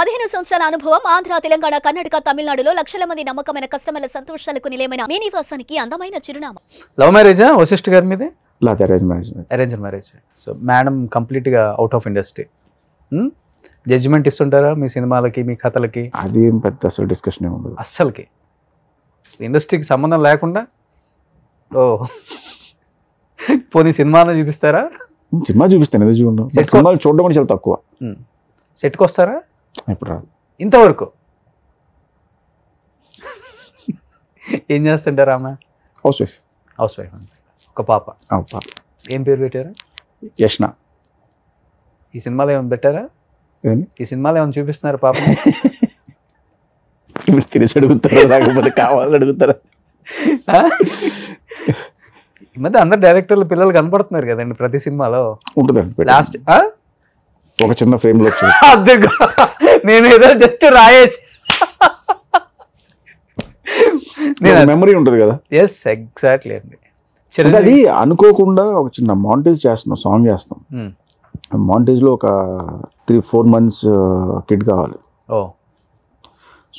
15 సంవత్సరాల అనుభవం ఆంధ్ర, తెలంగాణ, కర్ణాటక, తమిళనాడులో లక్షల మంది నమ్మకమైన కస్టమర్ల సంతోషాలకు నిలయమైన మీ నివాసానికి అందమైన చిరునామా. లవ్ మ్యారేజా వశిష్ఠ గారి మీద? లేదా arrange marriage. Arrange marriage. So madam కంప్లీట్గా అవుట్ ఆఫ్ ఇండస్ట్రీ. జడ్జిమెంట్ ఇస్తుంటారా మీ సినిమాలకి, మీ కథలకి? అది ఏం పెద్ద అసలు డిస్కషన్ ఏమి ఉండదు అస్సలకి. ఇండస్ట్రీకి సంబంధం లేకుండా పోనీ సినిమాలో చూపిస్తారా? సినిమా చూపిస్తాను, ఎందుకు చూడండి. సినిమాలు చూడడం కూడా చాలా తక్కువ. సెట్కి వస్తారా? ఇప్పుడు రాదు ఇంతవరకు. ఏం చేస్తుంటారా ఆమె? House wife. House wife. ఒక పాప. ఏం పేరు పెట్టారా? యష్ణ. ఈ సినిమాలో ఏమైనా పెట్టారా? ఈ సినిమాలో ఏమైనా చూపిస్తున్నారు పాప? తెలిసి అడుగుతారా లేకపోతే కావాలని అడుగుతారా? ఈ మధ్య అందరు డైరెక్టర్లు పిల్లలు కనపడుతున్నారు కదండి ప్రతి సినిమాలో. ఉంటుందండి లాస్ట్ ఒక చిన్న ఫ్రేమ్ లో. నేను ఏదో జస్ట్ రాయేసి మెమరీ ఉంటుంది కదా. ఎస్, ఎగ్జాక్ట్లీ అండి. అది అనుకోకుండా ఒక చిన్న మాంటేజ్ చేస్తున్నాం, సాంగ్ చేస్తాం. మాంటేజ్ లో ఒక 3-4 months కిడ్ కావాలి.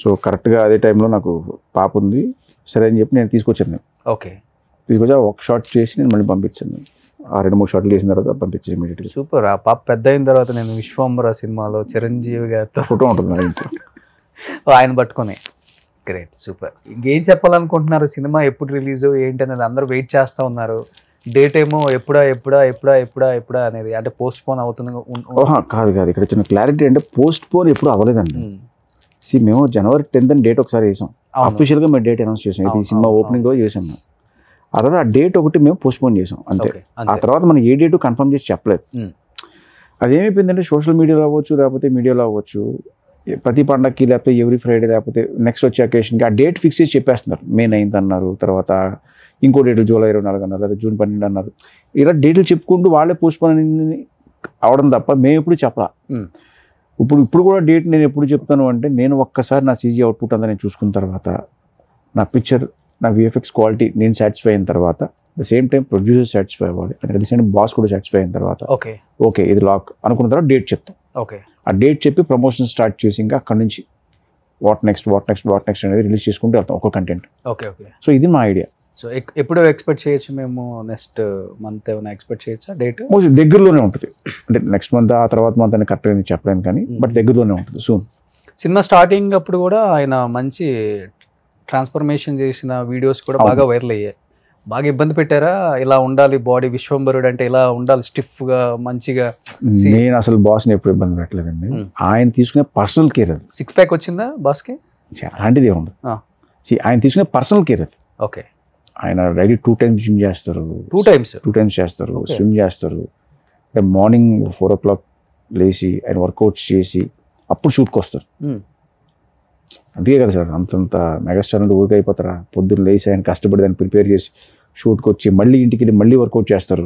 సో కరెక్ట్గా అదే టైంలో నాకు పాప ఉంది. సరే అని చెప్పి నేను తీసుకొచ్చాను. ఓకే. తీసుకొచ్చా ఒక షాట్ చేసి నేను మళ్ళీ పంపించాను. 2-3 షాట్లు చేసిన తర్వాత పంపించాను ఇమీడియట్లీ. సూపర్. ఆ పాప పెద్ద అయిన తర్వాత నేను విశ్వంబర సినిమాలో చిరంజీవి గారితో ఫోటో ఉంటుంది ఇంట్లో ఆయన పట్టుకొని. Great, super. ఇంకేం చెప్పాలనుకుంటున్నారు? సినిమా ఎప్పుడు రిలీజ్ ఏంటి అనేది అందరూ వెయిట్ చేస్తూ ఉన్నారు. డేట్ ఏమో ఎప్పుడా ఎప్పుడా ఎప్పుడా ఎప్పుడా ఎప్పుడా అనేది, అంటే పోస్ట్ పోన్ అవుతుంది. కాదు కాదు, ఇక్కడ చిన్న క్లారిటీ అంటే పోస్ట్ పోన్ ఎప్పుడు అవ్వలేదండి. మేము January 10th డేట్ ఒకసారి వేసాం. అఫీషియల్గా మేము డేట్ అనౌన్స్ చేసాం. ఇది సినిమా ఓపెనింగ్ రోజు చేసాం మేము. ఆ తర్వాత ఆ డేట్ ఒకటి మేము పోస్ట్ పోన్ చేసాం అంతే. ఆ తర్వాత మనం ఏ డేటు కన్ఫర్మ్ చేసి చెప్పలేదు. అదేమైపోయిందంటే సోషల్ మీడియాలో అవ్వచ్చు, లేకపోతే మీడియాలో అవ్వచ్చు, ప్రతి పండగకి లేకపోతే ఎవ్రీ ఫ్రైడే లేకపోతే నెక్స్ట్ వచ్చే అకేషన్కి ఆ డేట్ ఫిక్స్ చేసి చెప్పేస్తున్నారు. May 9th అన్నారు, తర్వాత ఇంకో డేట్లు July 24 అన్నారు, లేదా June 12 అన్నారు. ఇలా డేట్లు చెప్పుకుంటూ వాళ్ళే పోస్ట్ పోన్ అనేది అవడం తప్ప మేము ఎప్పుడు చెప్పలా. ఇప్పుడు కూడా డేట్ నేను ఎప్పుడు చెప్తాను అంటే, నేను ఒక్కసారి నా CG అవుట్పుట్ అంతా నేను చూసుకున్న తర్వాత, నా పిక్చర్, నా VFX క్వాలిటీ నేను సాటిస్ఫై అయిన తర్వాత, the same time producer satisfy అవ్వాలి, అంటే అట్ ద సేమ్ బాస్ కూడా సాటిస్ఫై అయిన తర్వాత ఓకే ఇది లాక్ అనుకున్న తర్వాత డేట్ చెప్తాం. ఆ డేట్ చెప్పి ప్రమోషన్ స్టార్ట్ చేసి ఇంకా అక్కడ నుంచి వాట్ నెక్స్ట్ అనేది రిలీజ్ చేసుకుంటూ వెళ్తాం ఒక కంటెంట్. సో ఇది మా ఐడియా. సో ఎప్పుడు ఎక్స్పెక్ట్ చేయొచ్చు మేము? నెక్స్ట్ మంత్ ఏమైనా ఎక్స్పెక్ట్ చేయొచ్చా డేట్? దగ్గరలోనే ఉంటుంది. అంటే నెక్స్ట్ మంత్ ఆ తర్వాత మంత్ అని కరెక్ట్గా నేను చెప్పలేను కానీ, బట్ దగ్గరలోనే ఉంటుంది సూన్. సినిమా స్టార్టింగ్ అప్పుడు కూడా ఆయన మంచి ట్రాన్స్ఫర్మేషన్ చేసిన వీడియోస్ కూడా బాగా వైరల్ అయ్యాయి. బాగా ఇబ్బంది పెట్టారా? ఇలా ఉండాలి బాడీ, విశ్వంబరుడు అంటే ఇలా ఉండాలి, స్టిఫ్గా మంచిగా. నేను అసలు బాస్ని ఎప్పుడు ఇబ్బంది పెట్టలేదండి. ఆయన తీసుకునే పర్సనల్ కేర్ అది. 6 pack వచ్చిందా బాస్కి? అలాంటిది ఏముండదు. ఆయన తీసుకునే పర్సనల్ కేర్ అది. ఓకే. ఆయన డైలీ 2 times జిమ్ చేస్తారు, 2 times చేస్తారు, స్విమ్ చేస్తారు. అంటే మార్నింగ్ 4 o'clock లేచి ఆయన వర్కౌట్స్ చేసి అప్పుడు షూట్కి వస్తారు. అందుకే కదా సార్ అంతంత మెగాస్టార్ నుండి ఊరికి అయిపోతారా? పొద్దున్న లేచి ఆయన కష్టపడి దాన్ని ప్రిపేర్ చేసి షూట్కి వచ్చి మళ్ళీ ఇంటికి వెళ్ళి మళ్ళీ వర్కౌట్ చేస్తారు.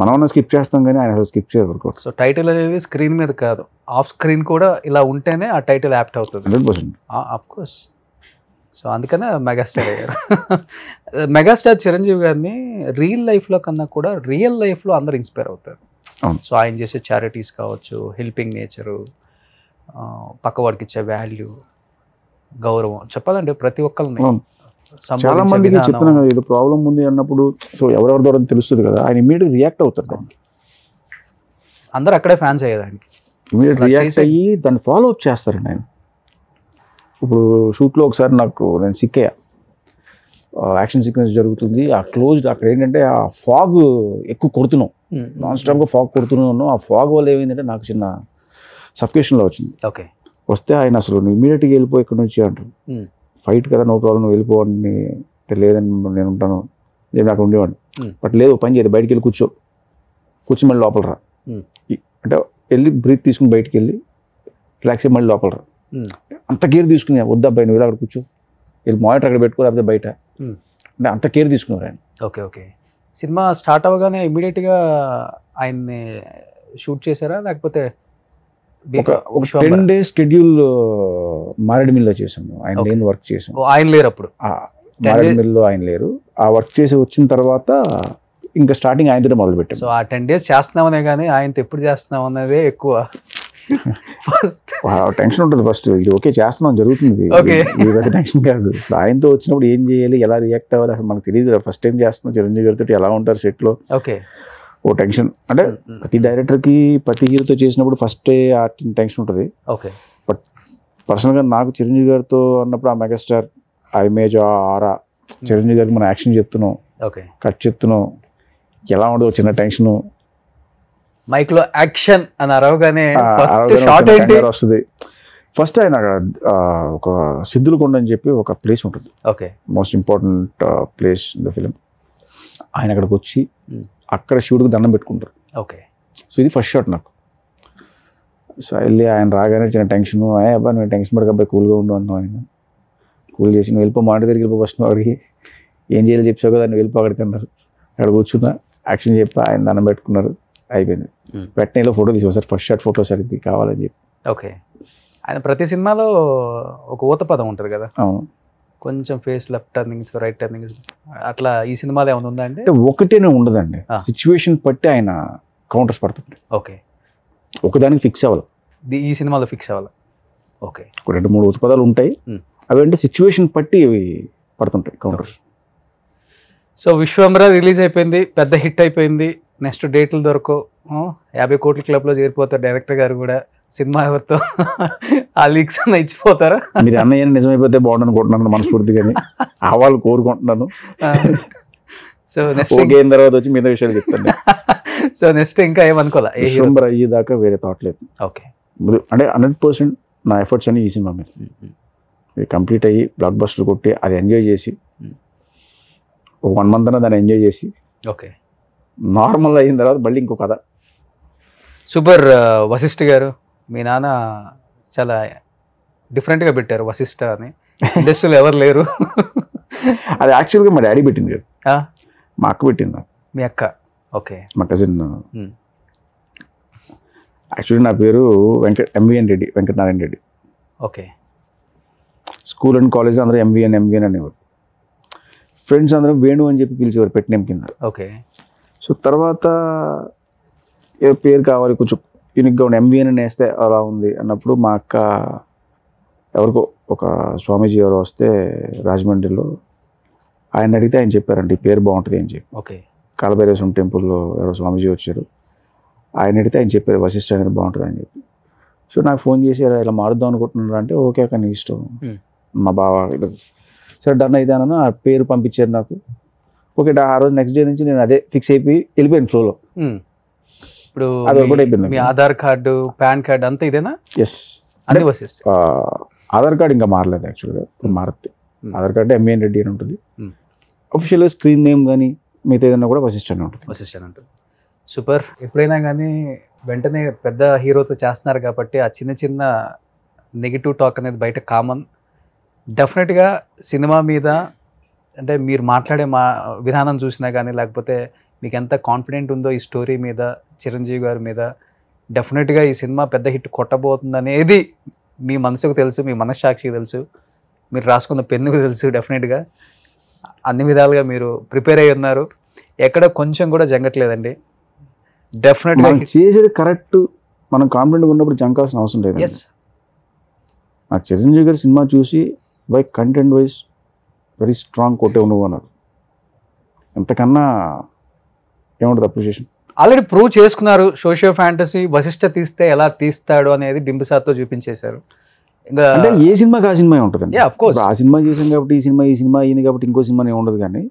మనం స్కిప్ చేస్తాం కానీ ఆయన స్కిప్ చేయరు వర్కౌట్. సో టైటిల్ అనేది స్క్రీన్ మీద కాదు, ఆఫ్ స్క్రీన్ కూడా ఇలా ఉంటేనే ఆ టైటిల్ యాప్ట్ అవుతుంది. 100%. Of course. సో అందుకనే మెగాస్టార్ అయ్యారు. మెగాస్టార్ చిరంజీవి గారిని రియల్ లైఫ్లో కన్నా కూడా రియల్ లైఫ్లో అందరు ఇన్స్పైర్ అవుతారు. సో ఆయన చేసే చారిటీస్ కావచ్చు, హెల్పింగ్ నేచరు, పక్కవాడికి ఇచ్చే వాల్యూ, గౌరవం, చెప్పాలంటే ప్రతి ఒక్కరిని చాలా మందికి చెప్తున్నాం కదా, ఏదో ప్రాబ్లం ఉంది అన్నప్పుడు సో ఎవరెవరి ద్వారా తెలుస్తుంది కదా, ఆయన ఇమీడియట్ రియాక్ట్ అవుతారు. దానికి అందరు అక్కడే ఫ్యాన్స్ అయ్యేదానికి ఇమీడియట్ రియాక్ట్ అయ్యి దాన్ని ఫాలో అప్ చేస్తారండి ఆయన. ఇప్పుడు షూట్లో ఒకసారి నేను సిక్ అయ్యా, యాక్షన్ సీక్వెన్స్ జరుగుతుంది, ఆ క్లోజ్డ్ అక్కడ ఏంటంటే ఆ ఫాగ్ ఎక్కువ కొడుతున్నాం, నాన్ స్టాప్గా ఫాగ్ కొడుతున్నాను. ఆ ఫాగ్ వల్ల ఏమైందంటే నాకు చిన్న సఫికేషన్లో వచ్చింది. వస్తే ఆయన అసలు ఇమీడియట్గా వెళ్ళిపోయి ఇక్కడ నుంచి అంటారు, ఫైట్ కదా నో ప్రాబ్లం నువ్వు వెళ్ళిపోవాడిని, అంటే లేదని నేను ఉంటాను, నేను అక్కడ ఉండేవాడిని. బట్ లేదు పని చేయదు, బయటికి వెళ్ళి కూర్చో మళ్ళీ లోపల రా అంటే వెళ్ళి బ్రీత్ తీసుకుని బయటికి వెళ్ళి రిలాక్స్ అయ్యి మళ్ళీ లోపల రా. అంత కేర్ తీసుకునే వద్దు అబ్బాయి నువ్వు అక్కడ కూర్చో, వెళ్ళి మానిటర్ అక్కడ పెట్టుకో లేకపోతే బయట అంటే అంత కేర్ తీసుకున్నారు ఆయన. ఓకే. సినిమా స్టార్ట్ అవ్వగానే ఇమీడియట్గా ఆయన్ని షూట్ చేశారా లేకపోతే ఒక 10 days షెడ్యూల్ మారేడుమిల్లో చేసాము. ఆయన లేని వర్క్ చేసాం. ఆయన లేరు అప్పుడు మారేడుమిల్లో, ఆయన లేరు. ఆ వర్క్ చేసి వచ్చిన తర్వాత ఇంకా స్టార్టింగ్ ఆయనతో మొదలు పెట్టాం. సో ఆ 10 days చేస్తున్నామనే కానీ ఆయనతో ఎప్పుడు చేస్తున్నాం అన్నదే ఎక్కువ. టెన్షన్ ఉంటుంది ఫస్ట్, ఇది ఓకే చేస్తున్నాం జరుగుతుంది, Okay. ఇది టెన్షన్ కాదు. ఆయనతో వచ్చినప్పుడు ఏం చేయాలి, ఎలా రియాక్ట్ అవ్వాలి అసలు మనకు తెలియదు. ఫస్ట్ టైం చేస్తున్నాం, చిరంజీవి గారితో ఎలా ఉంటారు సెట్లో, ఓకే. ఓ టెన్షన్. అంటే ప్రతి డైరెక్టర్కి ప్రతి హీరోతో చేసినప్పుడు ఫస్ట్ ఆ టెన్షన్ ఉంటుంది. ఓకే. బట్ పర్సనల్గా నాకు చిరంజీవి గారితో అన్నప్పుడు ఆ మెగాస్టార్, ఆ ఇమేజ్, ఆ ఆరా, చిరంజీవి గారికి మనం యాక్షన్ చెప్తున్నాం, ఓకే. కట్ చెప్తున్నాం, ఎలా ఉండదు చిన్న టెన్షన్. మైక్ లో యాక్షన్ అని అరవగానే ఫస్ట్ షాట్ ఏంటి వస్తుంది. ఫస్ట్ ఆయన ఒక సిద్ధులకొండ అని చెప్పి ఒక ప్లేస్ ఉంటుంది, okay. Most important place in the film. ఆయన అక్కడికి వచ్చి అక్కడ శివుడికి దండం పెట్టుకుంటారు. ఓకే. సో ఇది ఫస్ట్ షాట్ నాకు. సో వెళ్ళి ఆయన రాగానే చిన్న టెన్షన్, అబ్బా నువ్వు టెన్షన్ పడక అబ్బాయి కూల్గా ఉండు అన్నావు. ఆయన కూల్ చేసి నువ్వు వెళ్ళిపో, మాట దగ్గరికి వెళ్ళిపో, ఫస్ట్ అడిగి ఏం చేయాలో చెప్పావు కదా, నువ్వు వెళ్ళిపో అక్కడికి అన్నారు. అక్కడ కూర్చున్నా, యాక్షన్ చెప్పి ఆయన దండం పెట్టుకున్నారు, అయిపోయింది. వెంటనే ఫోటో తీసుకో sir, first shot photo sir ఇది కావాలని చెప్పి. ఓకే. ఆయన ప్రతి సినిమాలో ఒక ఊత పదం ఉంటుంది కదా, అవును, కొంచెం face left turnings right turnings, అట్లా ఈ సినిమాలో ఏమైనా ఉందా అంటే? అంటే ఒకటేనే ఉండదండి, సిచ్యువేషన్ బట్టి ఆయన కౌంటర్స్ పడుతుంటాయి. ఓకే. ఒకదానికి ఫిక్స్ అవ్వాలి, ఈ సినిమాలో ఫిక్స్ అవ్వాలి. ఓకే. ఒక 2-3 ఉత్పదాలు ఉంటాయి, అవి అంటే సిచ్యువేషన్ బట్టి అవి పడుతుంటాయి కౌంటర్స్. సో విశ్వంబర రిలీజ్ అయిపోయింది, పెద్ద హిట్ అయిపోయింది. నెక్స్ట్ డేట్లు దొరకవు, 50 కోట్ల క్లబ్లో చేరిపోతారు డైరెక్టర్ గారు కూడా. సినిమా ఎవరితో ఆ లీక్స్ అన్న ఇచ్చిపోతారా? మీరు అన్నయ్య నిజమైపోతే బాగుండు అనుకుంటున్నాను మనస్ఫూర్తిగానే, ఆ వాళ్ళు కోరుకుంటున్నాను. సో నెక్స్ట్ ఓకే అయిన తర్వాత వచ్చి మిగతా విషయాలు చెప్తాను. సో నెక్స్ట్ ఇంకా ఏమనుకోవాలా? విశ్వంబర అయ్యేదాకా వేరే థాట్ లేదు. ఓకే. అంటే 100% నా ఎఫర్ట్స్ అన్ని ఈ సినిమా మీద కంప్లీట్ అయ్యి బ్లాక్ బస్టర్ కొట్టి అది ఎంజాయ్ చేసి ఒక 1 month అన్న దాన్ని ఎంజాయ్ చేసి ఓకే నార్మల్ అయిన తర్వాత మళ్ళీ ఇంకో కథ. సూపర్. వశిష్ఠ గారు, మీ నాన్న చాలా డిఫరెంట్గా పెట్టారు వశిష్ఠ అని, ఇండస్ట్రీలో ఎవరు లేరు. అది యాక్చువల్గా మా డాడీ పెట్టింది కదా, మా అక్క పెట్టింది. మీ అక్క? ఓకే. మా కజిన్. యాక్చువల్లీ నా పేరు MVN Reddy, Venkatanarayana Reddy. Okay. School and కాలేజ్లో అందరూ ఎంవిఎన్ అనేవారు. ఫ్రెండ్స్ అందరూ వేణు అని చెప్పి పిలిచేవారు పెట్టిన కింద. ఓకే. సో తర్వాత ఏ పేరు కావాలి కొంచెం యూనిక్గా ఉండి ఎంవిఎన్ అని వేస్తే అలా ఉంది అన్నప్పుడు మా అక్క ఎవరికో ఒక స్వామీజీ ఎవరో వస్తే రాజమండ్రిలో, ఆయన అడిగితే ఆయన చెప్పారండి ఈ పేరు బాగుంటుంది అని చెప్పి. ఓకే. కాలభైరవేశ్వరం టెంపుల్లో ఎవరో స్వామీజీ వచ్చారు, ఆయన అడిగితే ఆయన చెప్పారు వశిష్ఠ అనేది బాగుంటుంది అని చెప్పి. సో నాకు ఫోన్ చేసి ఇలా మారుద్దాం అనుకుంటున్నారు అంటే, ఓకే అక్క నీ ఇష్టం, మా బావ సరే డన్ అయితే అన్నాను. ఆ పేరు పంపించారు నాకు. ఓకే, ఆ రోజు నెక్స్ట్ డే నుంచి నేను అదే ఫిక్స్ అయిపోయి వెళ్ళిపోయాను ఫ్లోలో. ఇప్పుడు అది ఒకటి అయిపోయింది. మీ ఆధార్ కార్డు, పాన్ కార్డు అంతా ఇదేనా? ఎస్. అదే వశిష్ఠ. ఆధార్ కార్డు ఇంకా మారలేదు యాక్చువల్గా, మారుతుంది. ఆధార్ కార్డు ఎంవిఎన్ రెడ్డి అని ఉంటుంది. అఫీషియల్గా స్క్రీన్ నేమ్ కానీ మిగతా ఏదైనా కూడా వశిష్ఠ అని ఉంటుంది. వశిష్ఠ అని ఉంటుంది. సూపర్. ఎప్పుడైనా కానీ వెంటనే పెద్ద హీరోతో చేస్తున్నారు కాబట్టి ఆ చిన్న చిన్న నెగిటివ్ టాక్ అనేది బయట కామన్. డెఫినెట్గా సినిమా మీద అంటే మీరు మాట్లాడే విధానం చూసినా కానీ, లేకపోతే మీకు ఎంత కాన్ఫిడెంట్ ఉందో ఈ స్టోరీ మీద, చిరంజీవి గారి మీద, డెఫినెట్గా ఈ సినిమా పెద్ద హిట్ కొట్టబోతుంది అనేది మీ మనసుకు తెలుసు, మీ మనస్సాక్షికి తెలుసు, మీరు రాసుకున్న పెన్నుకు తెలుసు. డెఫినెట్గా అన్ని విధాలుగా మీరు ప్రిపేర్ అయ్యి ఉన్నారు, ఎక్కడ కొంచెం కూడా జంగట్లేదండి. డెఫినెట్గా చేసేది కరెక్ట్, మనం కాన్ఫిడెంట్గా ఉన్నప్పుడు జంకాల్సిన అవసరం లేదు. ఎస్. నాకు చిరంజీవి గారి సినిమా చూసి by content wise very strong కొట్టే నువ్వు అన్నారు. ఎంతకన్నా ఏముంటుంది అప్రిషియేషన్. ఆల్రెడీ ప్రూవ్ చేసుకున్నారు. సోషియో ఫ్యాంటసీ వశిష్ఠ తీస్తే ఎలా తీస్తాడు అనేది బింబిసార్తో చూపించేశారు. ఇంకా అంటే ఏ సినిమాకి ఆ సినిమా ఉంటుందండి. ఆఫ్ కోర్స్ ఆ సినిమా చేసాం కాబట్టి ఈ సినిమా అయింది కాబట్టి ఇంకో సినిమా ఉండదు. కానీ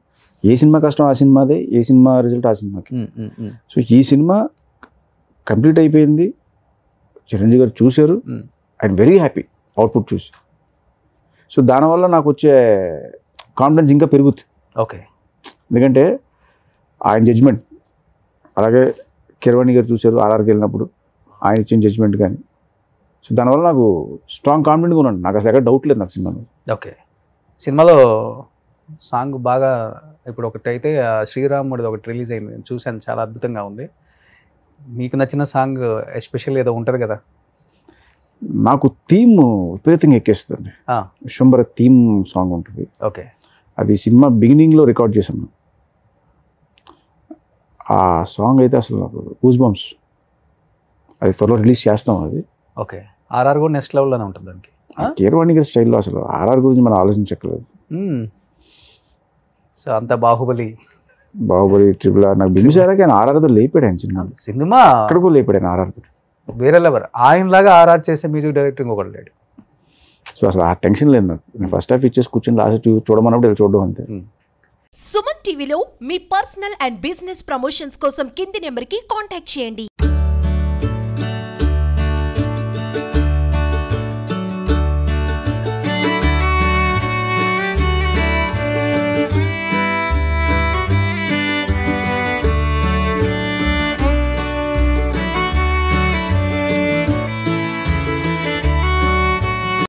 ఏ సినిమా కష్టం ఆ సినిమాదే, ఏ సినిమా రిజల్ట్ ఆ సినిమాకి. సో ఈ సినిమా కంప్లీట్ అయిపోయింది, చిరంజీవి గారు చూశారు, ఐఎమ్ వెరీ హ్యాపీ అవుట్పుట్ చూసి. సో దానివల్ల నాకు వచ్చే కాన్ఫిడెన్స్ ఇంకా పెరుగుతుంది. ఓకే. ఎందుకంటే ఆయన జడ్జ్మెంట్, అలాగే కిరవాణి గారు చూశారు ఆర్ఆర్కి వెళ్ళినప్పుడు, ఆయన ఇచ్చిన జడ్జ్మెంట్ కానీ. సో దానివల్ల నాకు స్ట్రాంగ్ కాన్ఫిడెంట్గా ఉన్నాను, నాకు అసలు ఎక్కడ డౌట్ లేదు నాకు సినిమాలో. ఓకే. సినిమాలో సాంగ్ బాగా ఇప్పుడు ఒకటైతే శ్రీరాముడిది ఒకటి రిలీజ్ అయింది, నేను చూశాను, చాలా అద్భుతంగా ఉంది. మీకు నచ్చిన సాంగ్ ఎస్పెషల్ ఏదో ఉంటుంది కదా? నాకు థీమ్ విపరీతంగా ఎక్కేస్తుంది. విశ్వంబర థీమ్ సాంగ్ ఉంటుంది. ఓకే. అది సినిమా బిగినింగ్లో రికార్డ్ చేశాను. ఆ సాంగ్ అయితే అసలు నాకు గూస్ బంప్స్. అది త్వరలో రిలీజ్ చేస్తాం. అది ఓకే, ఆర్ఆర్ కూడా నెక్స్ట్ లెవెల్లోనే ఉంటుంది దానికి. కీరవాణి స్టైల్లో అసలు ఆర్ఆర్ గురించి మనం ఆలోచించక్కర్లేదు. సో అంత బాహుబలి ట్రిపుల్ ఆర్, నాకు బింబిసారాకి ఆయన ఆర్ఆర్తో లేపాడు ఆయన సినిమా అక్కడికో లేపాడు ఆయన ఆర్ఆర్తో. వేరే లెవెల్, ఆయనలాగా ఆర్ఆర్ చేసే మ్యూజిక్ డైరెక్టర్ ఇంకొకటి లేడు. సో అసలు ఆ టెన్షన్ లేదు నాకు. నేను ఫస్ట్ హాఫ్ ఇచ్చేసి కూర్చొని లాస్ట్ చూడమన్నప్పుడు ఇలా చూడడం అంతే. సుమన్ టీవీలో మీ పర్సనల్ అండ్ బిజినెస్ ప్రమోషన్స్ కోసం కింది నెంబర్కి కాంటాక్ట్ చేయండి.